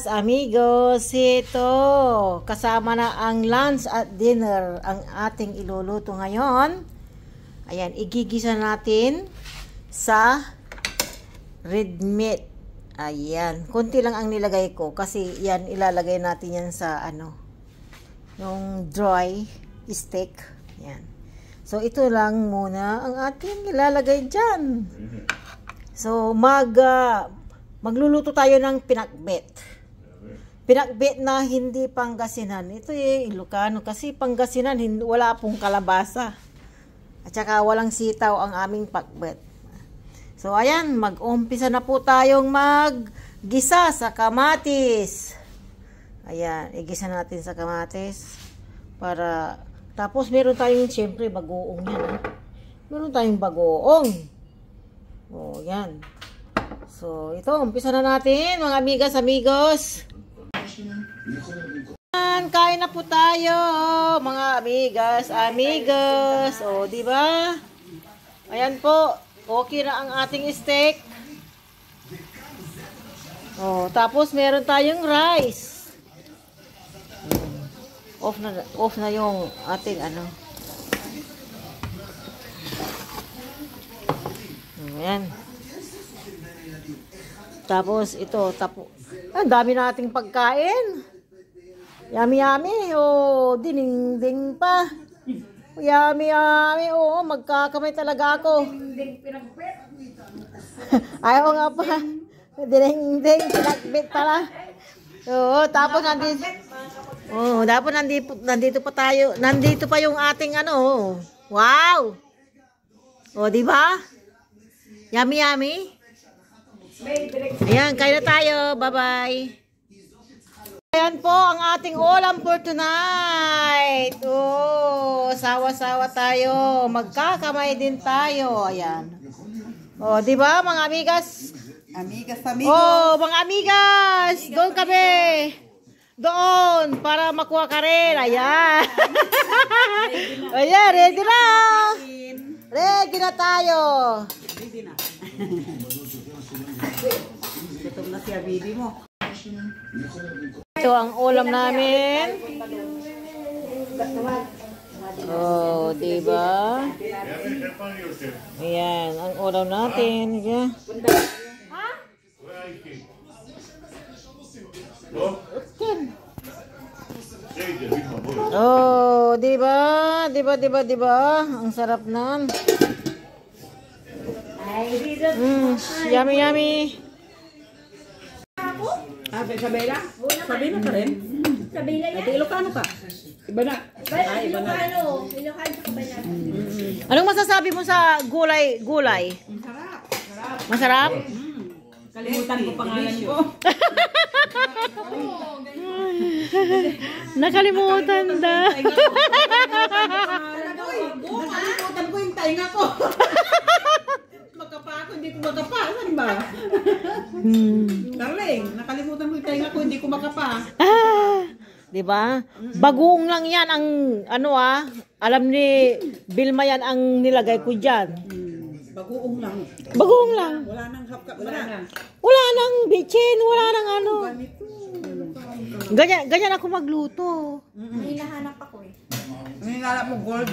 amigas, amigos, ito kasama na ang lunch at dinner ang ating iluluto ngayon. Ayan, igigisa natin sa red meat. Ayan, konti lang ang nilagay ko kasi yan ilalagay natin yan sa yung dry steak. Ayan. So ito lang muna ang ating ilalagay dyan. So magluluto tayo ng pinakbet. Pinakbet na hindi Pangasinan. Ito Ilocano kasi Pangasinan wala pong kalabasa. At saka walang sitaw ang aming pakbet. So ayan, mag-umpisa na po tayong maggisa sa kamatis. Ayan, igisa natin sa kamatis para tapos meron tayong siyempre bagoong yan. Meron tayong bagoong. Oh, yan. So, ito, umpisa na natin, mga amigas, amigos. Kain na po tayo, mga amigas, amigos. O, di ba? Ayan po, okay na ang ating steak. O, tapos meron tayong rice. Off na yung ating Ayan. Tapos ito, ang dami nating pagkain. Yummy yummy. Oh, dining-ding pa. Yummy yummy. Oh, magkakamay talaga ako. Ayaw nga pa. Dining-ding pinagbit pala. Oo, tapos nandito pa tayo. Nandito pa yung ating Wow. Oh, di ba? Yummy yummy. Ayan, kain na tayo. Bye-bye. Ayan po ang ating ulam for tonight. Oh, sawa-sawa tayo. Magkakamay din tayo. Ayan. Oh, di ba mga amigas? Amigas, amigos. Oh, mga amigas. Doon kami. Doon para makuha ka rin. Ayan. Ayan, ready na. Ready na tayo. Ready na. Gutom na siya, baby mo. Ito ang ulam namin. Oh, diba? Ayan, ang ulam natin. Diba? Oh, diba? Diba? Ang sarap nan. Yummy, yummy. Sabela? Sabela ka rin? Sabela yan? Ito Ilocano ka? Iba na. Ilocano sa kabayan. Anong masasabi mo sa gulay? Masarap. Masarap? Kalimutan ko pangalan ko. Nakalimutan da. Nakalimutan ko yung tainga ko. Magkapa ako, hindi ko magkapa. Saan ba? Darling, nakalimutan ko yung tainga ko, hindi ko magkapa. Diba? Bagoong lang yan ang alam ni Vilma yan ang nilagay ko dyan. Bagoong lang. Bagoong lang. Wala nang hapkap. Wala nang bitchin, wala nang Ganyan ako magluto. May nahanap ako eh. Hinahanap mo gold.